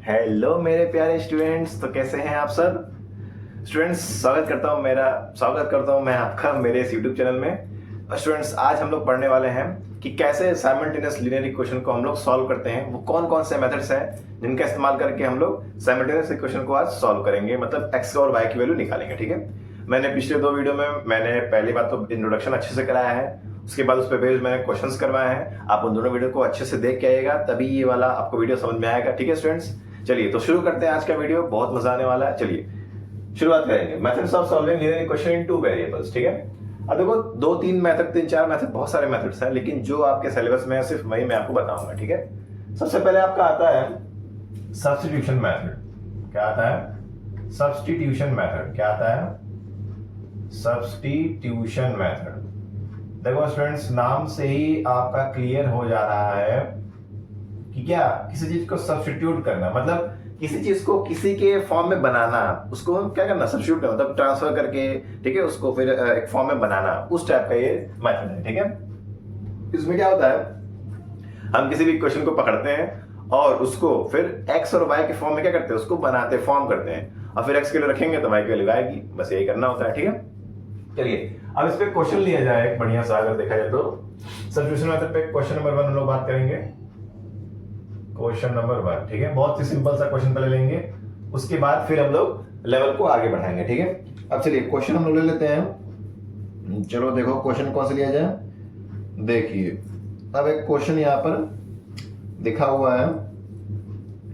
Hello मेरे प्यारे students, तो कैसे हैं आप सब स्टूडेंट्स। स्वागत करता हूं मैं आपका मेरे इस यूट्यूब चैनल में। स्टूडेंट्स, आज हम लोग पढ़ने वाले हैं कि कैसे साइमल्टेनियस लीनियर इक्वेशन को हम लोग सॉल्व करते हैं। वो कौन कौन से मेथड्स हैं जिनका इस्तेमाल करके हम लोग साइमल्टेनियस इक्वेशन को आज सॉल्व करेंगे, मतलब एक्स और वाई की वैल्यू निकालेंगे। ठीक है, मैंने पिछले 2 वीडियो में मैंने पहली बात तो इंट्रोडक्शन अच्छे से कराया है, उसके बाद उस पर बेस्ड मैंने क्वेश्चंस करवाए हैं। आप उन दोनों वीडियो को अच्छे से देख के आइएगा, तभी ये वाला आपको वीडियो समझ में आएगा। ठीक है स्टूडेंट्स, चलिए तो शुरू करते हैं आज का वीडियो, बहुत मजा आने वाला है। चलिए शुरुआत करेंगे। Methods of solving linear equation in 2 variables. ठीक है, अब देखो 2-3 मेथड, 3-4 मेथड, बहुत सारे मेथड्स हैं, लेकिन जो आपके सिलेबस में है सिर्फ वही मैं आपको बताऊंगा। ठीक है, सबसे पहले आपका आता है सब्स्टिट्यूशन मेथड। क्या आता है? Substitution method. क्या आता है? Substitution method. देखो स्टूडेंट्स, नाम से ही आपका क्लियर हो जा रहा है कि क्या किसी चीज को सब्स्टिट्यूट करना, मतलब किसी चीज को किसी के फॉर्म में बनाना, उसको क्या करना, सब्स्टिट्यूट करना, मतलब ट्रांसफर करके, ठीक है, उसको फिर एक फॉर्म में बनाना, उस टाइप का ये मेथड है। ठीक है, इसमें क्या होता है, हम किसी भी क्वेश्चन को पकड़ते हैं और उसको फिर एक्स और वाई के फॉर्म में क्या करते हैं, उसको बनाते, फॉर्म करते हैं, और फिर एक्स के लिए रखेंगे तो वाई के लिए आएगी। बस यही करना होता है। ठीक है, चलिए अब इस पे क्वेश्चन लिया जाए एक बढ़िया सा, अगर देखा जाए तो सब्स्टिट्यूशन मेथड पे क्वेश्चन नंबर 1 हम लोग बात करेंगे। क्वेश्चन नंबर 1, ठीक है, बहुत ही सिंपल सा क्वेश्चन पहले लेंगे, उसके बाद फिर हम लोग लेवल को आगे बढ़ाएंगे। ठीक है, अब चलिए क्वेश्चन हम लोग ले लेते हैं। चलो देखो क्वेश्चन कौन सा लिया जाए। देखिए अब एक क्वेश्चन यहाँ पर दिखा हुआ है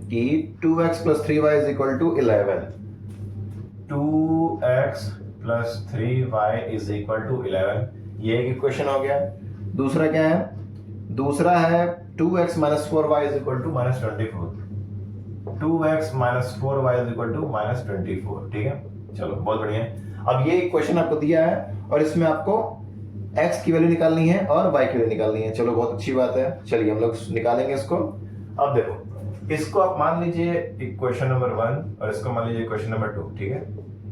कि 2x + 3y = 11। 2x + 3y = 11, ये एक इक्वेशन हो गया। दूसरा क्या है? दूसरा है 2x - 4y = -24। 2x - 4y = -24। ठीक है, चलो बहुत बढ़िया। अब ये क्वेश्चन आपको दिया है और इसमें आपको x की वैल्यू निकालनी है और y की वैल्यू निकालनी है। चलो बहुत अच्छी बात है, चलिए हम लोग निकालेंगे इसको। अब देखो, इसको आप मान लीजिए इक्वेशन नंबर 1 और इसको मान लीजिए इक्वेशन नंबर 2। ठीक है,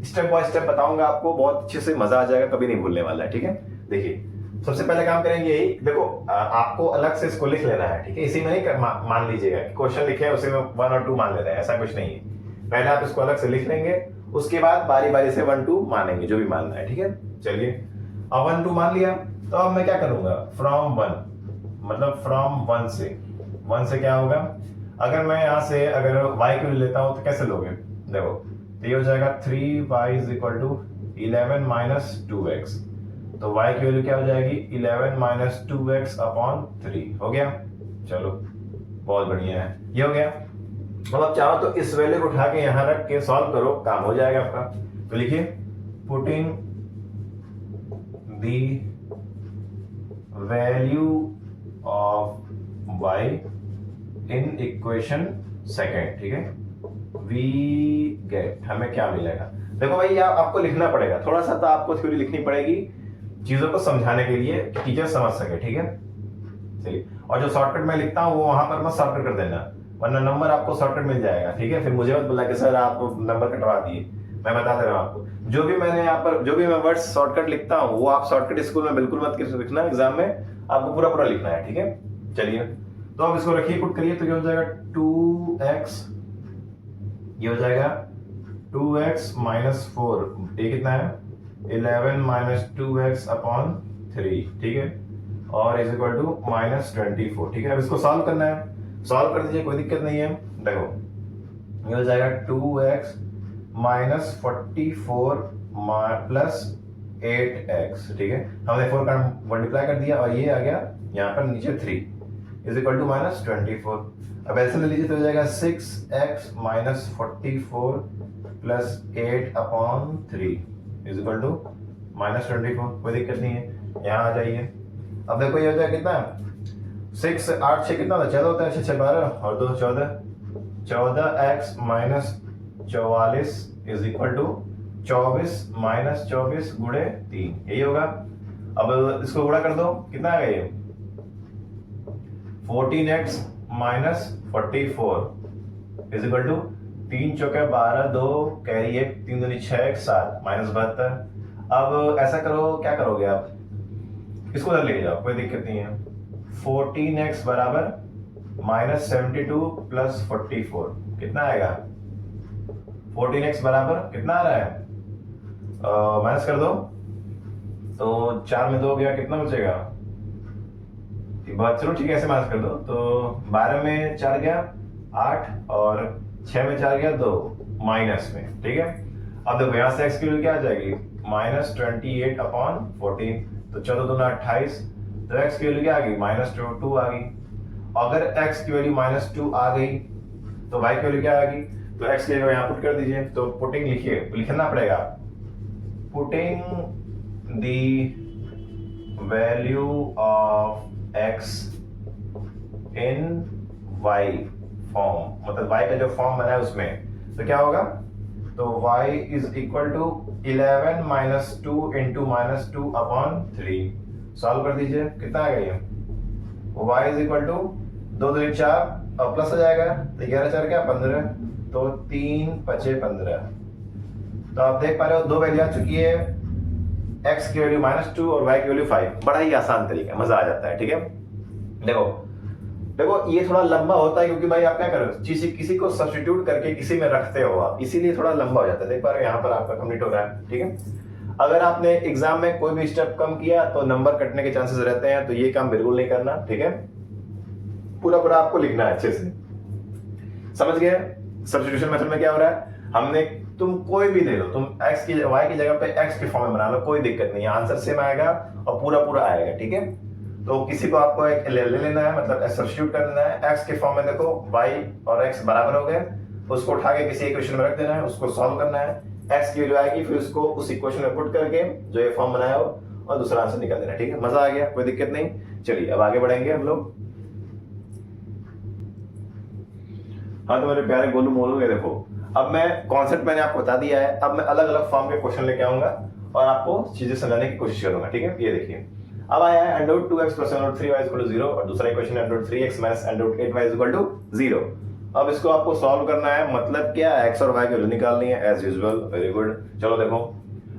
स्टेप बाय स्टेप बताऊंगा आपको, बहुत अच्छे से मजा आ जाएगा, कभी नहीं भूलने वाला है। ठीक है, देखिए सबसे पहले काम करेंगे यही, देखो आपको अलग से इसको लिख लेना है। ठीक है, इसी में नहीं मान लीजिएगा क्वेश्चन लिखे है उसी में 1 और 2 मान लेना है, ऐसा कुछ नहीं है। पहले आप इसको अलग से लिख लेंगे, उसके बाद बारी बारी से 1 2 मानेंगे जो भी मानना है। ठीक है, चलिए अब 1 2 मान लिया, तो अब मैं क्या करूंगा, फ्रॉम 1, मतलब फ्रॉम 1 से क्या होगा, अगर मैं यहां से अगर y को लेता हूं तो कैसे लोगे, देखो तो ये हो जाएगा 3y = 11 - 2x, तो y की वैल्यू क्या हो जाएगी, 11 - 2x/3 हो गया। चलो बहुत बढ़िया है, ये हो गया। अब आप चाहो तो इस वैल्यू को उठा के यहां रख के सॉल्व करो, काम हो जाएगा आपका। तो लिखिए putting the value of y in equation second. ठीक है, वी गेट, हमें क्या मिलेगा। देखो भाई आपको लिखना पड़ेगा, थोड़ा सा तो आपको थ्योरी लिखनी पड़ेगी चीजों को समझाने के लिए कि टीचर समझ सके। ठीक है, चलिए, और जो शॉर्टकट मैं लिखता हूँ वो वहां पर मत शॉर्टकट कर देना, वरना नंबर आपको शॉर्टकट मिल जाएगा। ठीक है, फिर मुझे मत बोला कि सर आप नंबर कटवा दिए। मैं बता दे रहा हूँ आपको, जो भी मैंने यहाँ पर जो भी मैं वर्ड्स शॉर्टकट लिखता हूँ वो आप शॉर्टकट स्कूल में बिल्कुल मत लिखना, एग्जाम में आपको पूरा पूरा लिखना है। ठीक है, चलिए तो अब इसको रखिए, पुट करिए, तो ये हो जाएगा 2x, ये हो जाएगा 2x - 4, ये कितना है 11 - 2x/3। ठीक है, और इज इक्वल टू -24। ठीक है, अब इसको सॉल्व करना है, सॉल्व कर दीजिए, कोई दिक्कत नहीं है। देखो ये हो जाएगा 2x - 44 + 8x। ठीक है, हमने 4 का मल्टीप्लाई कर दिया और ये आ गया यहाँ पर नीचे 3 इज इक्वल टू -24। अब ऐसे ले लीजिए तो हो जाएगा 6x - 44 + 8/3 इज इक्वल टू -24। कोई दिक्कत नहीं है, यहाँ आ जाइए। अब देखो ये हो जाएगा कितना, 6 8 6 कितना होता है, 14 होता है, 6 6 12 और 2 14, 14x - 44 इज इक्वल टू 24 - 24 गुणे 3, यही होगा। अब इसको गुणा कर दो, कितना आ गया ये 14x - 44 इज इक्वल टू 3 चौके 12, 2 कैरी 1, 3 दूनी 6 1 7 -72। अब ऐसा करो, क्या करोगे आप, इसको उधर लेके जाओ, कोई दिक्कत नहीं है। 14x = -72 प्लस 44 कितना आएगा? 14x बराबर कितना आ रहा है? माइनस कर दो तो 4 में 2 गया, कितना बचेगा? चलो ठीक है, ऐसे माइनस कर दो तो 12 में 4 गया 8 और 6 में 4 गया 2 माइनस में, ठीक है। अब देखो यहाँ से x की वैल्यू क्या आ जाएगी? -28/14, तो 14 दूना 28, तो x की वैल्यू क्या आ गई? -2 आ गई। अगर x की वैल्यू -2 आ गई तो y की वैल्यू क्या आ गई? तो x की जगह यहाँ पुट कर दीजिए, तो पुटिंग लिखिए, लिखना पड़ेगा putting the value of x in y form, मतलब y का जो फॉर्म बना है उसमें, तो क्या होगा? तो y is equal to 11 - 2 into -2/3। Solve कर दीजिए, कितना आ गया? y इज इक्वल टू 2 दूनी 4 और प्लस हो जाएगा, तो 11 4 क्या 15, तो 3 5 15। तो आप देख पा रहे हो दो वैल्यू आ चुकी है, x की वैल्यू -2 और y की वैल्यू 5। बड़ा ही आसान तरीका, मजा आ जाता है, ठीक है। देखो देखो ये थोड़ा लंबा होता है क्योंकि भाई आप क्या करो, किसी को सब्स्टिट्यूट करके किसी में रखते हो आप, इसीलिए थोड़ा लंबा हो जाता है। देख पा रहे हो यहाँ पर आपका कंप्लीट हो रहा है, ठीक है। अगर आपने एग्जाम में कोई भी स्टेप कम किया तो नंबर कटने के चांसेस रहते हैं, तो ये काम बिल्कुल नहीं करना, ठीक है। पूरा पूरा आपको लिखना है अच्छे से, समझ गए? सब्स्टिट्यूशन मेथड में क्या हो रहा है, हमने तुम कोई भी दे लो, तुम x की y की जगह पे x के फॉर्म में बना लो, कोई दिक्कत नहीं है, आंसर सेम आएगा और पूरा पूरा आएगा, ठीक है। तो किसी को आपको एक ले लेना है, मतलब सब्स्टिट्यूट कर लेना है। x के फॉर्म में देखो y और x बराबर हो गए, उसको उठा के किसी इक्वेशन में रख देना है, उसको सॉल्व करना है, x की वैल्यू आएगी, फिर उसको उस इक्वेशन में पुट करके जो ये फॉर्म बनाया हो और दूसरा आंसर निकाल देना, ठीक है। मजा आ गया, कोई दिक्कत नहीं। चलिए अब आगे बढ़ेंगे हम लोग। हाँ तो मेरे प्यारे गोलू मोलू, ये देखो अब मैं कॉन्सेप्ट मैंने आपको बता दिया है, अब मैं अलग अलग फॉर्म के क्वेश्चन लेके आऊंगा और आपको चीजें समझाने की कोशिश करूंगा, ठीक है। ये देखिए अब आया है √2x + √3y = 0 और दूसरा इक्वेशन है √3x - √8y = 0। अब इसको आपको सॉल्व करना है, मतलब क्या, x और y की वैल्यू निकालनी है एज यूजुअल। वेरी गुड, चलो देखो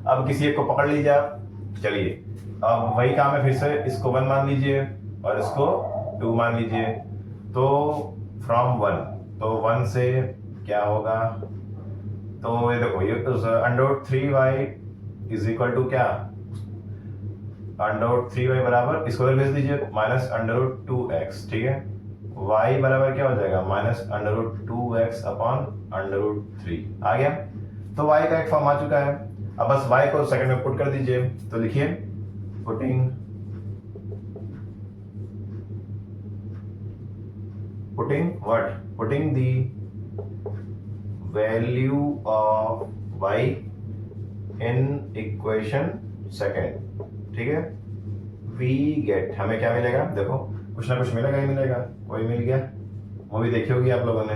अब किसी एक को पकड़ लीजिए आप। चलिए अब वही काम है, फिर से इसको 1 मान लीजिए और इसको 2 मान लीजिए, तो फ्रॉम 1, तो 1 से क्या होगा, तो ये देखो ये √3y = क्या, √3y बराबर, इसको इधर भेज दीजिए -√2x, ठीक है। y बराबर क्या हो जाएगा, -√2x/√3 आ गया। तो y का एक फॉर्म आ चुका है, अब बस y को सेकंड में पुट कर दीजिए, तो लिखिए putting the value of y in equation second, ठीक है। वी गेट, हमें क्या मिलेगा, देखो कुछ ना कुछ मिलेगा ही मिलेगा। कोई मिल गया, मूवी देखी होगी आप लोगों ने,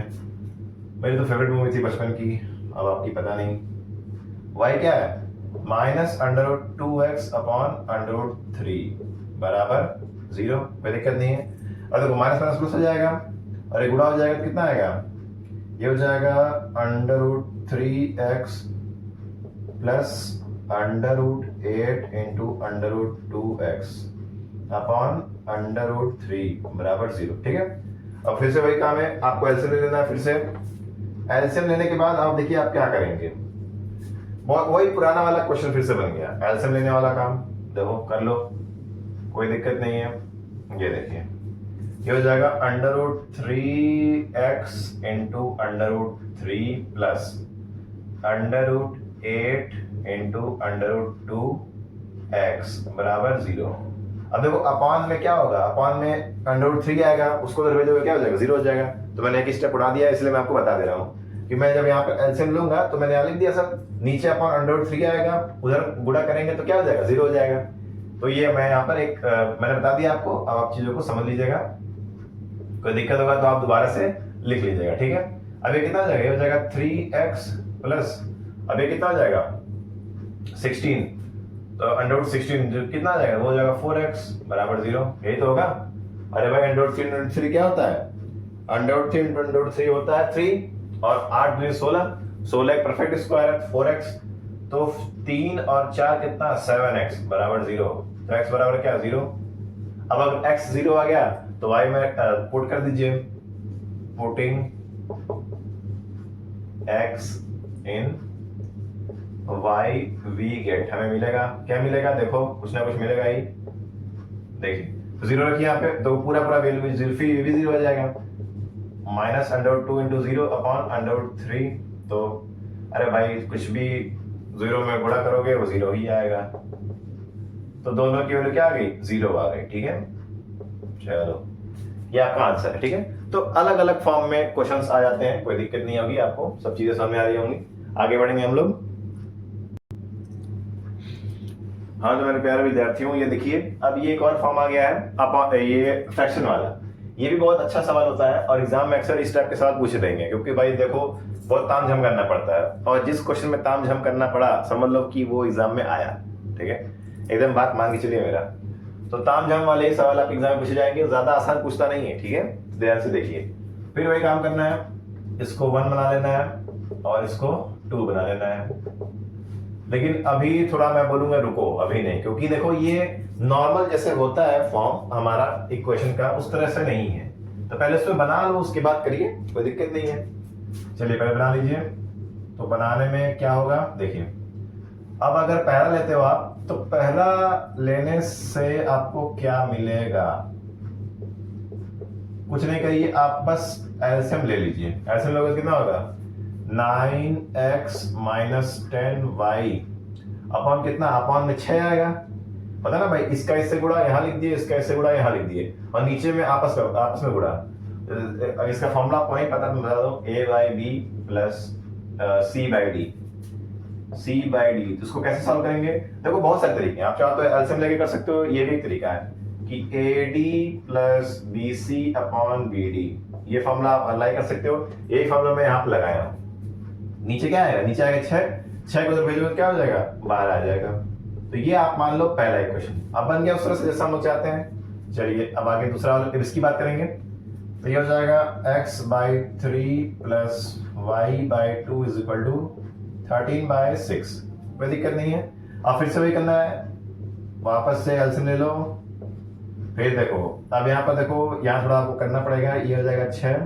मेरी तो फेवरेट मूवी थी बचपन की, अब आपकी पता नहीं। y क्या है, -√2x/√3 बराबर 0, कोई दिक्कत नहीं है। और देखो माइनस माइनस प्लस हो जाएगा और ये गुणा हो जाएगा, कितना आएगा, ये हो जाएगा √3x + √8 × √2x/√3 बराबर 0, ठीक है। अब फिर से वही काम है, आपको एलसीएम ले लेना है। फिर से एलसीएम लेने के बाद आप देखिए आप क्या करेंगे, वही पुराना वाला क्वेश्चन फिर से बन गया, एलसीएम लेने वाला काम। देखो कर लो, कोई दिक्कत नहीं है। ये देखिए ये हो जाएगा √3x × √3 + √8 × √2x बराबर 0। अब देखो अपॉन में क्या होगा, अपॉन में √3 आएगा, उसको उधर भेजोगे क्या हो जाएगा, 0 हो जाएगा। तो मैंने एक स्टेप उड़ा दिया, इसलिए मैं आपको बता दे रहा हूँ कि मैं जब यहाँ पे एलसीएम लूंगा तो मैंने यहाँ लिख दिया सब, नीचे अपॉन √3 आएगा, उधर गुणा करेंगे तो क्या हो जाएगा, 0 हो जाएगा। तो ये मैं यहाँ पर एक मैंने बता दिया आपको, अब आप चीजों को समझ लीजिएगा, कोई दिक्कत होगा तो आप दोबारा से लिख लीजिएगा, ठीक है। अब ये कितना हो जाएगा, ये हो जाएगा 3x प्लस, अब ये कितना हो जाएगा 16, तो √16 कितना आ जाएगा, वो हो जाएगा 4x बराबर 0, यही तो होगा। अरे भाई √3 क्या होता है, √3 होता है 3 और 8 दूनी 16, 16 एक परफेक्ट स्क्वायर है 4x, तो 3 और 4 कितना 7x बराबर 0, तो x बराबर क्या 0। अब अगर x 0 आ गया तो y में पुट कर दीजिए, putting x in y we get, हमें मिलेगा क्या मिलेगा, देखो कुछ ना कुछ मिलेगा ही। देखिए जीरो रखिए यहाँ पे, तो पूरा पूरा वैल्यू भी जीरो हो जाएगा। Minus under 2 into zero upon under 3, तो अरे भाई कुछ भी जीरो में गुणा करोगे वो जीरो ही आएगा, तो दोनों की वैल्यू क्या आ गई, जीरो आ गई। ठीक है, चलो ये आपका आंसर है। ठीक है, तो अलग अलग फॉर्म में क्वेश्चंस आ जाते हैं, कोई दिक्कत नहीं होगी, आपको सब चीजें समझ में आ रही होंगी। आगे बढ़ेंगे हम लोग। हाँ तो मेरे प्यारे विद्यार्थियों, ये देखिए अब ये एक और फॉर्म आ गया है, अब ये फ्रैक्शन वाला, ये भी बहुत अच्छा सवाल होता है और एग्जाम में अक्सर इस टाइप के सवाल पूछे देंगे, क्योंकि भाई देखो बहुत तामझाम करना पड़ता है, और जिस क्वेश्चन में तामझाम करना पड़ा समझ लो कि वो एग्जाम में आया। ठीक है, एकदम बात मान के चलिए मेरा, तो तामझाम वाले सवाल आप एग्जाम में पूछे जाएंगे, ज्यादा आसान पूछता नहीं है। ठीक है, ध्यान से देखिए, फिर वही काम करना है, इसको 1 बना लेना है और इसको 2 बना लेना है। लेकिन अभी थोड़ा मैं बोलूंगा रुको, अभी नहीं, क्योंकि देखो ये नॉर्मल जैसे होता है फॉर्म हमारा इक्वेशन का, उस तरह से नहीं है, तो पहले इसमें बना लो उसके बाद करिए, कोई दिक्कत नहीं है। चलिए पहले बना लीजिए। तो बनाने में क्या होगा, देखिए अब अगर पहला लेते हो आप, तो पहला लेने से आपको क्या मिलेगा, कुछ नहीं करिए, आप बस एलसीएम ले लीजिए। एलसीएम लोगे कितना होगा, 9x माइनस 10y अपॉन कितना, अपॉन में 6 आएगा, पता ना भाई, इसका इससे गुणा यहाँ लिख दिए, इसका इससे गुणा यहाँ लिख दिए, और नीचे में आपस में गुणा। इसका फॉर्मूला आपको नहीं पता तो बता दो, a by B plus c by D, c by D. तो इसको कैसे सॉल्व करेंगे, देखो बहुत सारे तरीके हैं, आप चाहो तो एलसीएम लेके कर सकते हो, ये भी एक तरीका है कि AD plus BC upon BD, ये फॉर्मूला आप अप्लाई कर सकते हो, यही फॉर्मूला मैं यहाँ पे लगाया हूँ। नीचे क्या आएगा, नीचे आएगा 6 को उधर भेजोगे क्या हो जाएगा, 12 आ जाएगा। तो ये आप मान लो पहला इक्वेशन अब बन गया उस तरह से जैसा हम लोग चाहते हैं। चलिए अब आगे दूसरा वाला, इसकी बात करेंगे, तो ये हो जाएगा x by 3 plus y by 2 is equal to 13/6, कोई दिक्कत नहीं है। अब फिर से वही करना है, वापस से एलसीएम ले लो, फिर देखो अब यहाँ पर देखो, यहाँ थोड़ा आपको करना पड़ेगा, ये हो जाएगा 6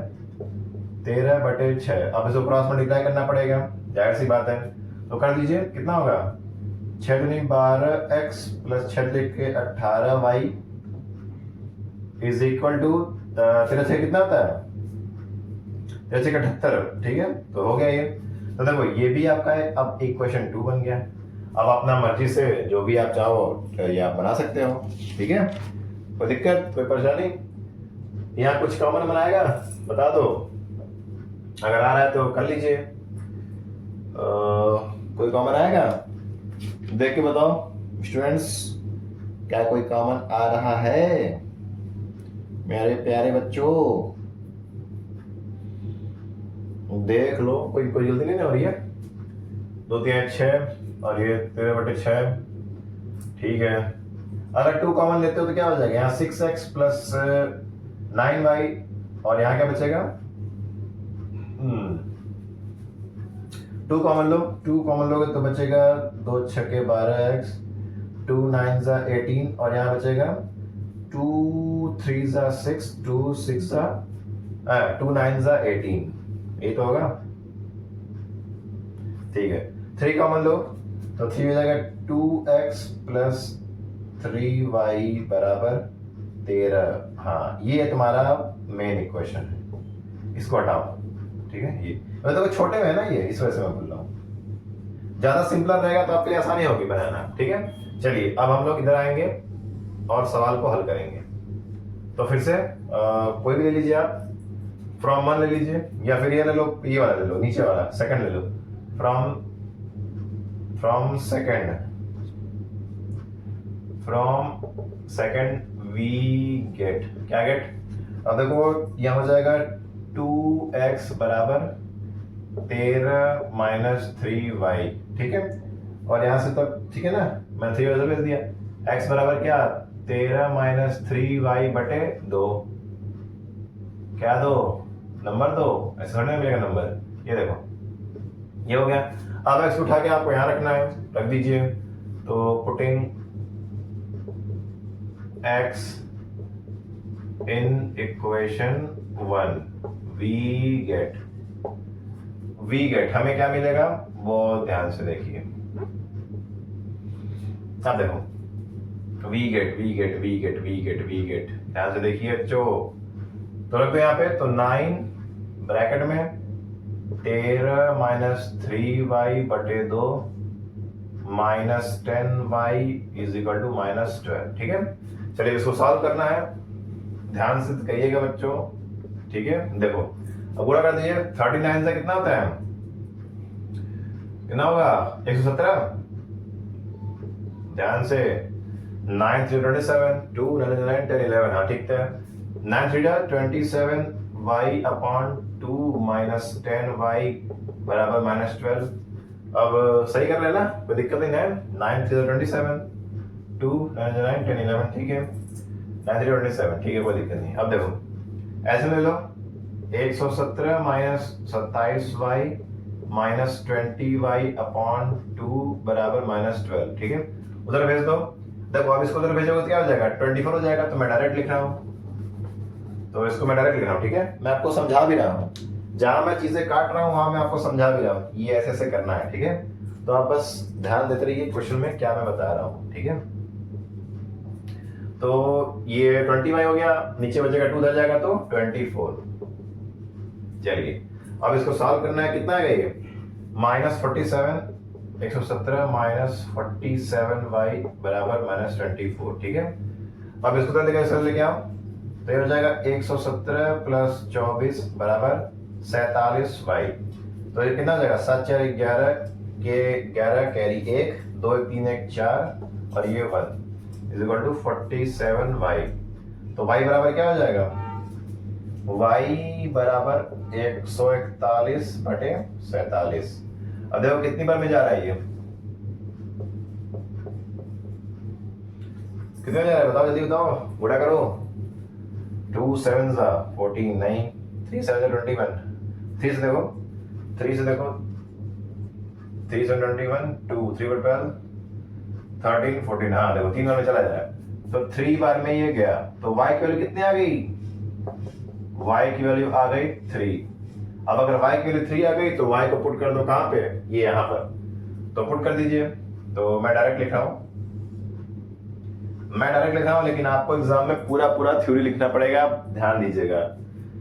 13/6, अब इसको क्रॉस मल्टीप्लाई करना पड़ेगा, जाहिर सी बात है, तो कर दीजिए, कितना होगा 6 दूनी 12x प्लस 6 के 18y इज इक्वल टू 13 कितना होता है, 13 78। ठीक है, तो हो गया ये, तो देखो ये भी आपका है, अब इक्वेशन 2 बन गया। अब अपना मर्जी से जो भी आप चाहो ये आप बना सकते हो। ठीक है, कोई दिक्कत कोई परेशानी, यहाँ कुछ कॉमन बनाएगा बता दो, अगर आ रहा है तो कर लीजिए, कोई कॉमन आएगा देख के बताओ स्टूडेंट्स, क्या कोई कॉमन आ रहा है मेरे प्यारे बच्चों, देख लो, कोई कोई जल्दी नहीं हो रही है, 2 3 6 और ये 13/6। ठीक है, अगर 2 कॉमन लेते हो तो क्या हो जाएगा, यहाँ 6x प्लस 9y और यहाँ क्या बचेगा, 2 कॉमन लो, 2 कॉमन लोगे तो बचेगा 2 6 12x, 2 9 18 और यहाँ बचेगा 2 3 6, 2 6 2 9 18, ये तो होगा। ठीक है, 3 कॉमन लो तो 3 हो जाएगा 2x प्लस 3y बराबर 13। हाँ ये तुम्हारा मेन इक्वेशन है, इसको हटाओ। ठीक है, ये तो छोटे में है ना ये, इस वजह से मैं बोल रहा हूँ, ज्यादा सिंपलर रहेगा तो आपके लिए आसानी होगी बनाना। ठीक है, चलिए अब हम लोग इधर आएंगे और सवाल को हल करेंगे। तो फिर से कोई भी ले लीजिए आप, फ्रॉम 1 ले लीजिए, या फिर ये ले लो, ये वाला ले लो, नीचे वाला सेकंड ले लो, फ्रॉम सेकंड वी गेट, क्या गेट, अब देखो यहाँ हो जाएगा 2x बराबर 13 माइनस 3y। ठीक है, और यहाँ से तक ठीक है ना, मैंने 3 वजह भेज दिया, x बराबर क्या 13 माइनस 3y बटे 2, क्या 2 नंबर 2, ऐसे थोड़ी मिलेगा नंबर, ये देखो ये हो गया। अब x उठा के आपको यहाँ रखना है, रख दीजिए, तो putting x in equation 1 we get हमें क्या मिलेगा वो ध्यान से देखिए। अब देखो वी गेट ध्यान से देखिए जो तो रखो यहाँ पे तो 9 ब्रैकेट में 13 माइनस 3y बटे 2 minus 10y is equal to minus 12। ठीक है, चलिए इसको सॉल्व करना है, ध्यान से कहिएगा बच्चों। ठीक है, देखो अब गुणा कर दीजिए। 39 से कितना होता है, कितना होगा 117। ध्यान से 9 3 27 2 9 9 10 11। हाँ ठीक है, 9 3 27 y अपॉन 2 माइनस 10y बराबर माइनस 12। अब सही कर लेना, कोई दिक्कत नहीं है। 9 3 27 2 9 9 10 11। ठीक है, 9 3 27 ठीक है, कोई दिक्कत नहीं। अब देखो ऐसे ले लो 117 minus 27y minus 20y upon 2 बराबर माइनस 12। ठीक है, उधर भेज दो। देखो अब इसको उधर भेजोगे तो क्या हो जाएगा 24 हो जाएगा। तो मैं डायरेक्ट लिख रहा हूँ, तो इसको मैं डायरेक्ट लिख रहा हूँ। ठीक है, मैं आपको समझा भी रहा हूँ, जहां मैं चीजें काट रहा हूँ वहां मैं आपको समझा भी रहा हूँ ये ऐसे ऐसे करना है। ठीक है, तो आप बस ध्यान देते रहिए क्वेश्चन में क्या मैं बता रहा हूँ। ठीक है, तो ये 20y हो गया, नीचे बचेगा 2 उधर जाएगा तो 24। चलिए अब इसको सॉल्व करना है, कितना है ये माइनस 47 117 माइनस 47y बराबर माइनस 24। ठीक है, अब इसको तो लेके आओ तो ये हो जाएगा 117 प्लस 24 बराबर 47y। तो ये कितना हो जाएगा 7 4 11 के 11 कैरी 1 2 1 3 1 4 और ये 1 इज इक्वल टू 47y। तो y बराबर क्या हो जाएगा, y बराबर 141 बटे 47। अब देखो कितनी बार में जा रहा है ये, कितने जा रहा है बताओ, जल्दी बताओ, गुणा करो। 2 7 14 नहीं, 3 7 21। 3 से देखो 3 से 21 2 3 पर 12 13 14। हाँ देखो 3 बार में चला जाए तो 3 बार में ये गया। तो y की वैल्यू कितनी आ गई, y की वैल्यू आ गई 3। अब अगर y की वैल्यू 3 आ गई तो y को पुट कर दो कहां पे, ये यहां पर, तो पुट कर दीजिए। तो मैं डायरेक्ट लिख रहा हूं, लेकिन आपको एग्जाम में पूरा थ्योरी लिखना पड़ेगा, आप ध्यान दीजिएगा।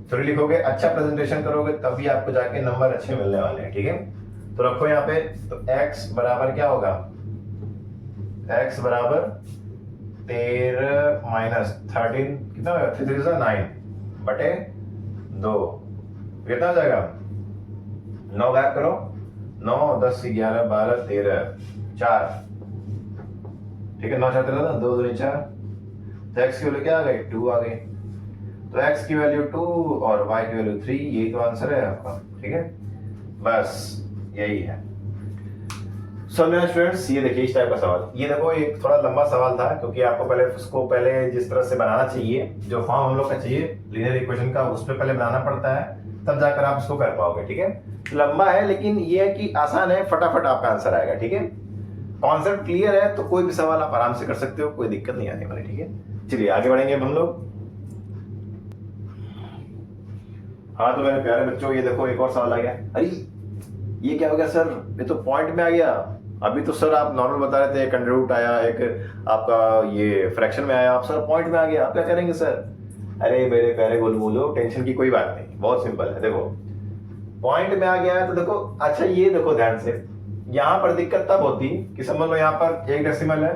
थ्योरी लिखोगे, अच्छा प्रेजेंटेशन करोगे, तभी आपको जाके नंबर अच्छे मिलने वाले हैं। ठीक है, तो रखो यहाँ पे, तो x बराबर क्या होगा, x बराबर 13 माइनस 13 कितना होगा 3 3 9 बटे 2 कितना हो जाएगा 9 गायब करो, 9 10 11 12 13 4। ठीक है, 9 4 13 2 2 4। तो x की वैल्यू क्या आ गई 2 आ गई। तो x की वैल्यू 2 और y की वैल्यू 3, यही तो आंसर है आपका। ठीक है, बस यही है। सो मेरे स्टूडेंट्स ये देखिए इस टाइप का सवाल, ये देखो एक थोड़ा लंबा सवाल था क्योंकि आपको पहले जिस तरह से बनाना चाहिए, जो फॉर्म हम लोग का चाहिए लीनियर इक्वेशन का, उस पर पहले बनाना पड़ता है, तब जाकर आप इसको कर पाओगे। ठीक है, लंबा है लेकिन ये है कि आसान है, फटाफट आपका आंसर आएगा। ठीक है, कॉन्सेप्ट क्लियर है तो कोई भी सवाल आप आराम से कर सकते हो, कोई दिक्कत नहीं आने वाली। ठीक है, चलिए आगे बढ़ेंगे अब हम लोग। हाँ तो मेरे प्यारे बच्चों ये देखो एक और सवाल आ गया। अरे ये क्या हो गया सर, ये तो पॉइंट में आ गया। अभी तो सर आप नॉर्मल बता रहे थे, एक अंडर रूट आया, एक आपका ये फ्रैक्शन में आया, आप सर पॉइंट में आ गया, आप क्या करेंगे सर। अरे मेरे प्यारे गोलमोलो, टेंशन की कोई बात नहीं, बहुत सिंपल है। देखो पॉइंट में आ गया है तो देखो, अच्छा ये देखो ध्यान से, यहाँ पर दिक्कत तब होती कि समझ लो यहाँ पर एक डेसिमल है,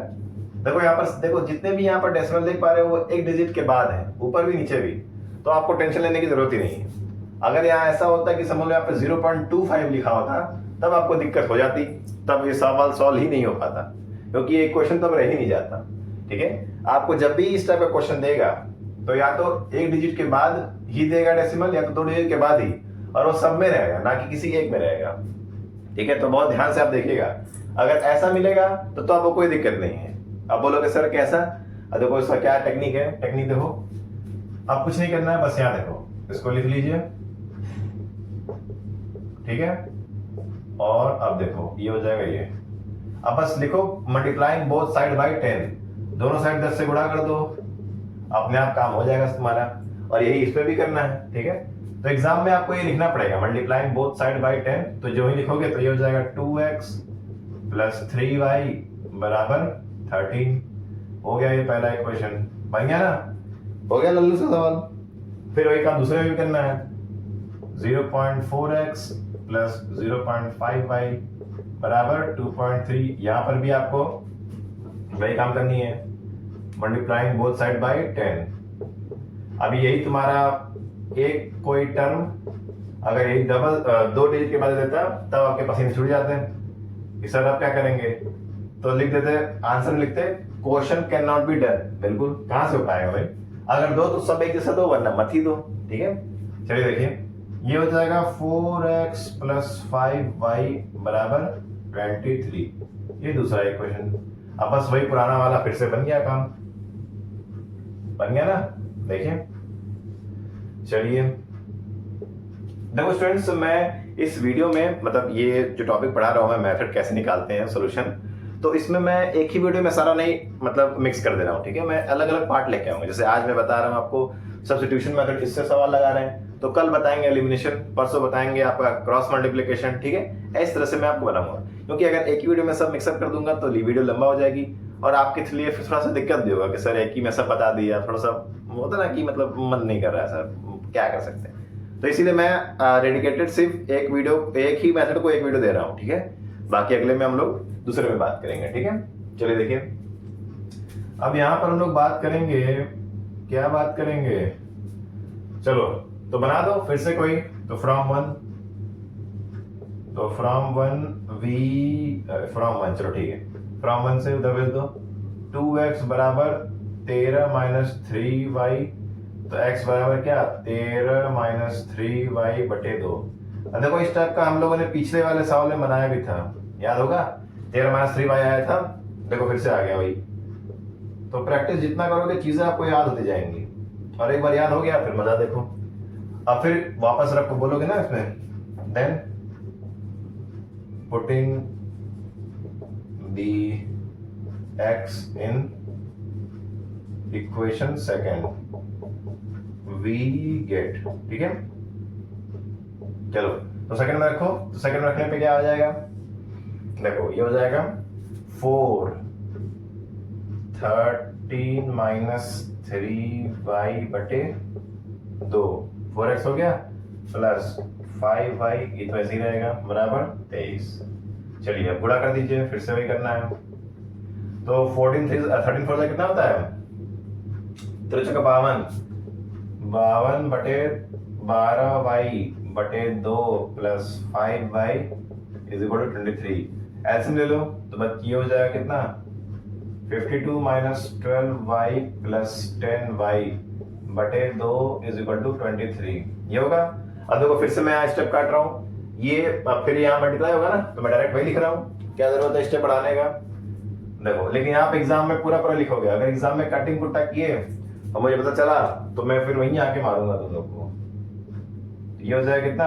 देखो यहाँ पर देखो जितने भी यहाँ पर डेसिमल देख पा रहे हो वो एक डिजिट के बाद है, ऊपर भी नीचे भी, तो आपको टेंशन लेने की जरूरत ही नहीं है। अगर यहाँ ऐसा होता कि समझ लो यहाँ पे 0.25 लिखा होता तब आपको दिक्कत हो जाती, तब ये सवाल सॉल्व ही नहीं हो पाता, क्योंकि ये क्वेश्चन तब रह ही नहीं जाता। ठीक है, आपको जब भी इस टाइप का क्वेश्चन देगा तो या तो एक डिजिट के बाद ही देगा डेसिमल, या तो 2 डिजिट के बाद ही, और वो सब में रहेगा, ना कि किसी एक में रहेगा। ठीक है, तो बहुत ध्यान से आप देखिएगा, अगर ऐसा मिलेगा तो आपको कोई दिक्कत नहीं है। अब बोलोगे सर कैसा, अब देखो इसका क्या टेक्निक है, टेक्निक देखो, अब कुछ नहीं करना है, बस यहाँ देखो इसको लिख लीजिए। ठीक है, और अब देखो ये हो जाएगा ये, अब बस लिखो मल्टीप्लाइंग बोथ साइड बाय 10, दोनों साइड 10 से गुणा कर दो, अपने आप काम हो जाएगा तुम्हारा। और यही इस पे भी करना है। ठीक है, तो एग्जाम में आपको ये लिखना पड़ेगा, मल्टीप्लाइंग बोथ साइड बाई 10, तो जो ही लिखोगे तो ये हो जाएगा 2x प्लस 3y बराबर 13। हो गया ये पहला इक्वेशन, बन गया ना, हो गया लल्लू सा सवाल। फिर वही काम दूसरे में भी करना है, 0.4x प्लस 0.5y बराबर 2.3। यहाँ पर भी आपको वही काम करनी है, मल्टीप्लाइंग बोथ साइड बाई 10। अभी यही तुम्हारा एक कोई टर्म अगर यही डबल 2 डिजिट के बाद देता तब आपके पसीने छूट जाते हैं। इस आप क्या करेंगे, तो लिख देते आंसर में लिखते question can not be done. बिल्कुल, कहां से हो पाएगा भाई, अगर दो तो सब एक जैसा दो, वरना मत ही दो। ठीक है, चलिए देखिए, ये हो जाएगा 4x प्लस 5y बराबर 23। ये दूसरा इक्वेशन। अब बस वही पुराना वाला फिर से बन गया काम, बन गया ना, देखिए। चलिए देखो स्टूडेंट्स, मैं इस वीडियो में मतलब ये जो टॉपिक पढ़ा रहा हूं मैं, मेथड कैसे निकालते हैं सोल्यूशन, तो इसमें मैं एक ही वीडियो में सारा नहीं मतलब मिक्स कर दे रहा हूँ। ठीक है, मैं अलग अलग पार्ट लेके आऊंगा। जैसे आज मैं बता रहा हूँ आपको सब्स्टिट्यूशन मेथड, इससे सवाल लगा रहे हैं, तो कल बताएंगे एलिमिनेशन, परसों बताएंगे आपका क्रॉस मल्टीप्लिकेशन। ठीक है, इस तरह से मैं आपको बनाऊंगा, क्योंकि अगर एक ही वीडियो में सब मिक्सअप कर दूंगा तो वीडियो लंबा हो जाएगी और आपके लिए फिर थोड़ा सा दिक्कत भी होगा कि सर एक ही में सब बता दिया, थोड़ा सा होता ना कि मतलब मन नहीं कर रहा है सर, क्या कर सकते हैं। तो इसीलिए मैं डेडिकेटेड सिर्फ एक वीडियो, एक ही मेथड को एक वीडियो दे रहा हूँ। ठीक है, बाकी अगले में हम लोग दूसरे में बात करेंगे। ठीक है, चलिए देखिए, अब यहाँ पर हम लोग बात करेंगे, क्या बात करेंगे, चलो तो बना दो फिर से कोई, तो फ्रॉम वन चलो ठीक है, फ्रॉम वन से उधर भेज दो। 2x बराबर 13 माइनस 3y, तो x बराबर क्या, 13 माइनस 3y बटे 2। देखो इस टाइप का हम लोगों ने पिछले वाले सवाल में बनाया भी था, याद होगा, 13 माइनस 3y आया था, देखो फिर से आ गया वही। तो प्रैक्टिस जितना करोगे चीजें आपको याद होती जाएंगी, और एक बार याद हो गया फिर मजा देखो। अब फिर वापस रखो, बोलोगे ना इसमें, then putting the x in equation second we get. ठीक है, चलो तो सेकंड में रखो, तो सेकंड में रखने पे क्या आ जाएगा, देखो ये हो जाएगा 4 13 माइनस 3y बटे 2, 4x हो गया प्लस 5y, ये तो ऐसे ही रहेगा, बराबर 23। चलिए अब गुणा कर दीजिए, फिर से वही करना है। तो 13 4 कितना होता है, 52 बटे 12y बटे 2 plus 5y is equal to 23। LCM ले लो तो बस ये हो जाएगा कितना, 52 माइनस 12y प्लस 10y बटे 2 इज इक्वल टू 23, ये होगा। अब देखो फिर से मैं यहाँ स्टेप काट रहा हूँ, ये अब फिर यहाँ मल्टीप्लाई होगा ना, तो मैं डायरेक्ट वही लिख रहा हूँ, क्या जरूरत है स्टेप बढ़ाने का। देखो लेकिन आप एग्जाम में पूरा पूरा लिखोगे, अगर एग्जाम में कटिंग कुट्टा किए और मुझे पता चला तो मैं फिर वहीं आके मारूंगा तुम लोग को। ये हो जाएगा कितना,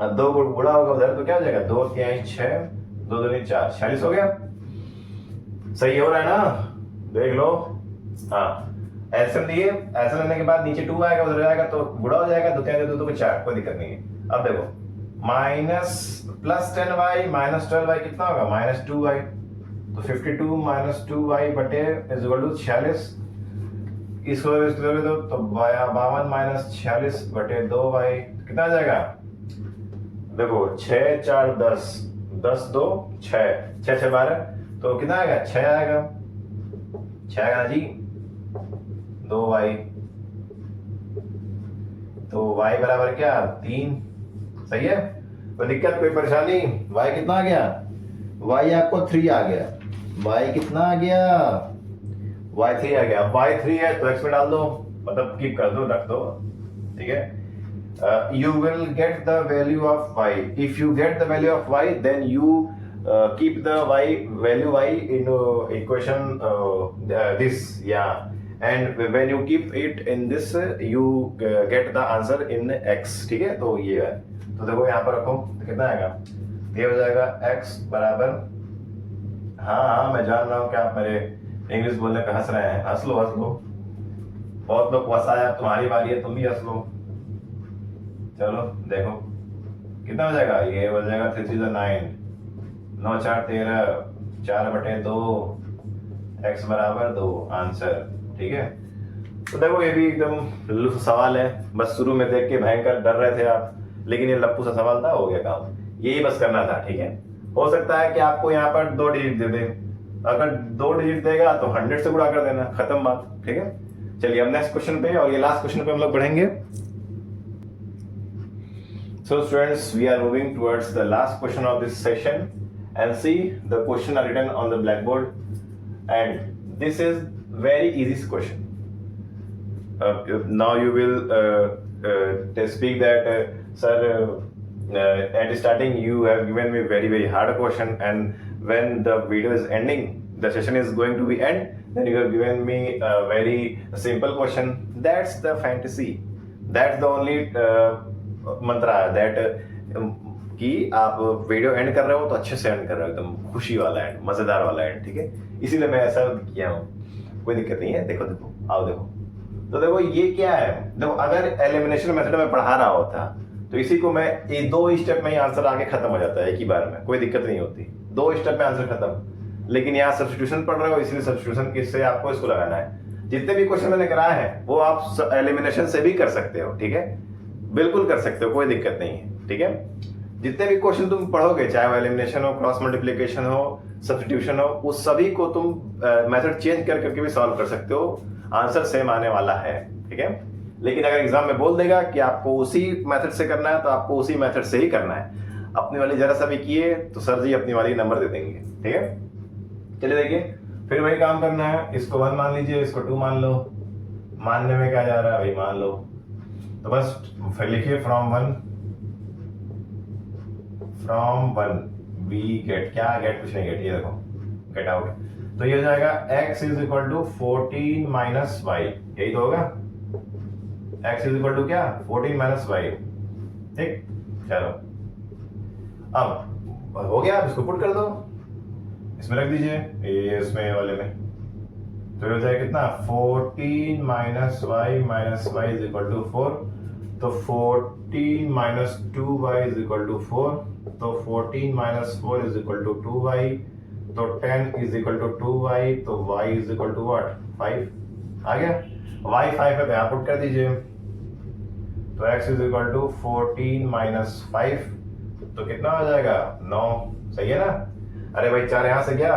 अब 2 गुणा होगा उधर, तो क्या हो जाएगा, 2 3 6 2 2 4 46 हो गया। सही हो रहा है ना, देख लो। हाँ, एलसीएम दिए, एलसीएम लेने के बाद नीचे 2 आएगा, उधर जाएगा तो गुणा हो जाएगा, 2 3 2 2 4, कोई दिक्कत नहीं है। अब देखो minus plus 10y minus 12y कितना होगा, माइनस 2y, तो 52 माइनस 2y बटे इज इक्वल टू 46। इसको दो तो 52 माइनस 46 बटे 2y कितना आ जाएगा, देखो 6 4 10 10 2 6 6 6 12, तो कितना आएगा, 6 आएगा, 6 आएगा जी, 2y, तो y बराबर क्या, 3। सही है, कोई दिक्कत कोई परेशानी, y कितना आ गया, y आपको 3 आ गया, y कितना आ गया, y 3 आ गया। y 3 है तो x में डाल दो, मतलब कीप कर दो, रख दो। ठीक है, you will get the value of y, if you get the value of y then you keep the value y in equation this, yeah, and when you keep it in this you get the answer in x। ठीक है, तो ये है, तो देखो यहाँ पर रखो तो कितना आएगा, ये हो जाएगा x बराबर, हाँ हाँ मैं जान रहा हूँ कि आप मेरे इंग्लिश बोलने पे हंस रहे हैं, हंस लो हंस लो, बहुत लोग को हंसाया, तुम्हारी बारी है, तुम भी हंस लो। चलो देखो कितना हो जाएगा, ये हो जाएगा 3 3 9, 9 4 13, 4/2, x बराबर 2 आंसर। ठीक है, तो देखो ये भी एकदम लुत्फ सवाल है, बस शुरू में देख के भयंकर डर रहे थे आप, लेकिन ये लप्पू सा सवाल था, हो गया काम, यही बस करना था। ठीक है, हो सकता है कि आपको यहाँ पर 2 डिजिट दे दे, अगर 2 डिजिट देगा तो 100 से गुणा कर देना, खत्म बात। ठीक है, चलिए अब नेक्स्ट क्वेश्चन पे, और ये लास्ट क्वेश्चन पे हम लोग बढ़ेंगे। So students, we are moving towards the last question of this session, and see the question are written on the blackboard, and this is very easy question. Now you will speak that sir, at starting you have given me very hard question, and when the video is ending, the session is going to be end, then you have given me a very simple question. That's the fantasy, that's the only मंत्रा है that कि आप video and कर रहे हो तो अच्छे से and कर रहे हो, एकदम खुशी वाला एंड, मजेदार वाला एंड। ठीक है, इसीलिए मैं ऐसा किया हूँ, कोई दिक्कत नहीं है। देखो देखो आओ देखो, तो देखो ये क्या है, देखो अगर एलिमिनेशन मेथड में पढ़ा रहा होता तो इसी को मैं 2 स्टेप में ही आंसर आगे खत्म हो जाता है एक ही बार में, कोई दिक्कत नहीं होती, 2 स्टेप में आंसर खत्म। लेकिन यहाँ सब्स्टिट्यूशन पढ़ रहे हो, इसलिए सब्स्टिट्यूशन किससे आपको इसको लगाना है। जितने भी क्वेश्चन मैंने कराए हैं वो आप एलिमिनेशन से भी कर सकते हो। ठीक है, बिल्कुल कर सकते हो, कोई दिक्कत नहीं है। ठीक है, जितने भी क्वेश्चन तुम पढ़ोगे, चाहे वो एलिमिनेशन हो, क्रॉस मल्टीप्लिकेशन हो, सब्स्टिट्यूशन हो, उस सभी को तुम मेथड चेंज कर करके भी सॉल्व कर सकते हो, आंसर सेम आने वाला है। ठीक है, लेकिन अगर एग्जाम में बोल देगा कि आपको उसी मेथड से करना है तो आपको उसी मेथड से ही करना है। अपनी वाली जरा सा भी किए तो सर जी अपनी वाली नंबर दे देंगे। ठीक है, चलिए देखिए फिर वही काम करना है, इसको 1 मान लीजिए, इसको 2 मान लो, मानने में क्या जा रहा है भाई, मान लो। तो बस फिर लिखिए फ्रॉम वन वी गेट, क्या गेट, कुछ नहीं गेट, ये देखो गेट आउट। तो ये हो जाएगा x is equal to 14 minus y, यही तो होगा, x इज इक्वल टू क्या, 14 माइनस वाई। ठीक, चलो अब हो गया, अब इसको पुट कर दो, इसमें रख दीजिए, ये इसमें वाले में, तो ये हो जाएगा कितना, 14 minus y is equal to 4, तो 14 minus 2y is equal to 4, तो 14 minus 4 is equal to 2y, तो 10 इज इक्वल टू 2y, तो y is equal to what, 5 आ गया, y 5 है तो यहाँ पुट कर दीजिए, तो x is equal to 14 minus 5, तो कितना हो जाएगा, 9। सही है ना, अरे भाई 4 यहाँ से गया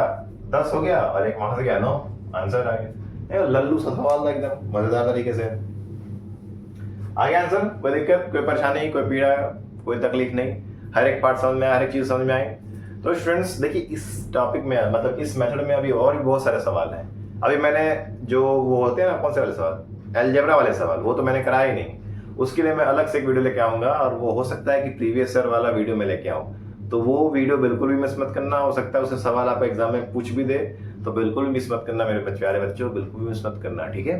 10 हो गया, और 1 वहां से गया 9, आंसर आ गया। लल्लू सा सवाल था, एकदम मजेदार तरीके से आ गया आंसर। कोई दिक्कत, कोई परेशानी, कोई पीड़ा, कोई तकलीफ नहीं, हर एक पार्ट समझ में आया, हर एक चीज समझ में आई। तो स्टूडेंट्स देखिए इस टॉपिक में, मतलब इस मेथड में अभी और भी बहुत सारे सवाल हैं। अभी मैंने जो वो होते हैं ना, कौन से वाले सवाल, अलजेब्रा वाले सवाल, वो तो मैंने कराया ही नहीं, उसके लिए मैं अलग से एक वीडियो लेके आऊंगा, और वो हो सकता है कि प्रीवियस ईयर वाला वीडियो में लेके आऊँ, तो वो वीडियो बिल्कुल भी मिस मत करना। हो सकता है उससे सवाल आपको एग्जाम में पूछ भी दे, तो बिल्कुल भी मिस मत करना मेरे प्यारे बच्चों, बिल्कुल भी मिस मत करना। ठीक है,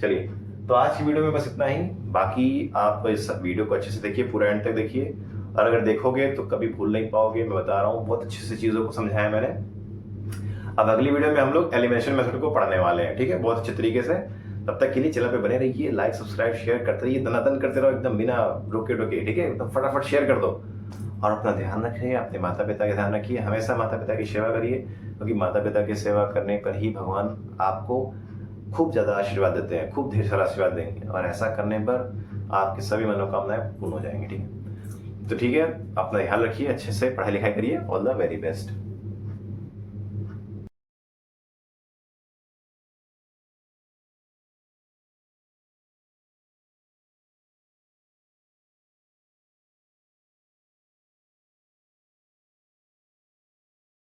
चलिए तो आज की वीडियो में बस इतना ही। बाकी आप इस वीडियो को अच्छे से देखिए, पूरा एंड तक देखिए, और अगर देखोगे तो कभी भूल नहीं पाओगे, मैं बता रहा हूँ, बहुत अच्छे से चीज़ों को समझाया मैंने। अब अगली वीडियो में हम लोग एलिमिनेशन मेथड को पढ़ने वाले हैं। ठीक है, बहुत अच्छे तरीके से। तब तक के लिए चैनल पे बने रहिए, लाइक सब्सक्राइब शेयर करते रहिए, दनादन करते रहो एकदम बिना रोके टोके। ठीक है, एकदम फटाफट शेयर कर दो, और अपना ध्यान रखिए, अपने माता पिता का ध्यान रखिए, हमेशा माता पिता की सेवा करिए, क्योंकि माता पिता की सेवा करने पर ही भगवान आपको खूब ज़्यादा आशीर्वाद देते हैं, खूब ढेर सारा आशीर्वाद देंगे, और ऐसा करने पर आपकी सभी मनोकामनाएं पूर्ण हो जाएंगी। ठीक है, तो ठीक है, अपना ध्यान रखिए, अच्छे से पढ़ाई लिखाई करिए, ऑल द वेरी बेस्ट।